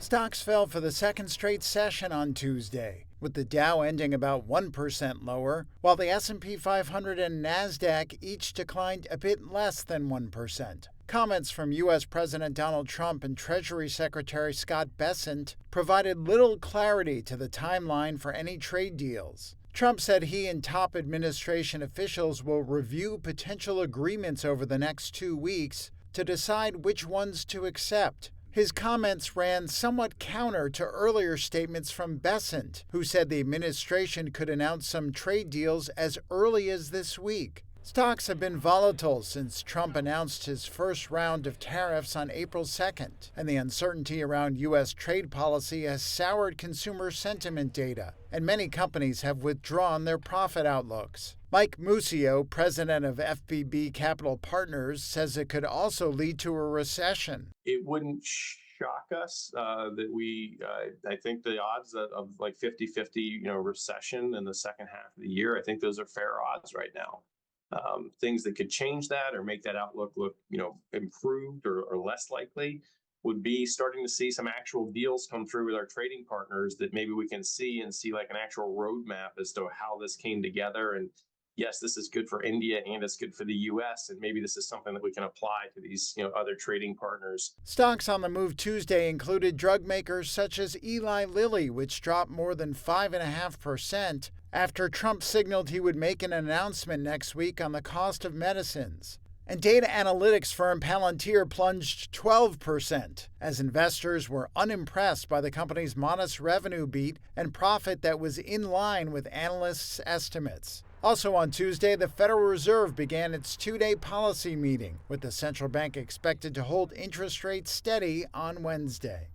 Stocks fell for the second straight session on Tuesday, with the Dow ending about 1% lower, while the S&P 500 and Nasdaq each declined a bit less than 1%. Comments from U.S. President Donald Trump and Treasury Secretary Scott Bessent provided little clarity to the timeline for any trade deals. Trump said he and top administration officials will review potential agreements over the next 2 weeks to decide which ones to accept. His comments ran somewhat counter to earlier statements from Bessent, who said the administration could announce some trade deals as early as this week. Stocks have been volatile since Trump announced his first round of tariffs on April 2nd, and the uncertainty around U.S. trade policy has soured consumer sentiment data, and many companies have withdrawn their profit outlooks. Mike Muscio, president of FBB Capital Partners, says it could also lead to a recession. It wouldn't shock us I think the odds of like 50-50, recession in the second half of the year, I think those are fair odds right now. Things that could change that or make that outlook look, improved or less likely would be starting to see some actual deals come through with our trading partners that maybe we can see like an actual roadmap as to how this came together. And yes, this is good for India and it's good for the U.S. And maybe this is something that we can apply to these, other trading partners. Stocks on the move Tuesday included drug makers such as Eli Lilly, which dropped more than 5.5% after Trump signaled he would make an announcement next week on the cost of medicines. And data analytics firm Palantir plunged 12% as investors were unimpressed by the company's modest revenue beat and profit that was in line with analysts' estimates. Also on Tuesday, the Federal Reserve began its 2-day policy meeting, with the central bank expected to hold interest rates steady on Wednesday.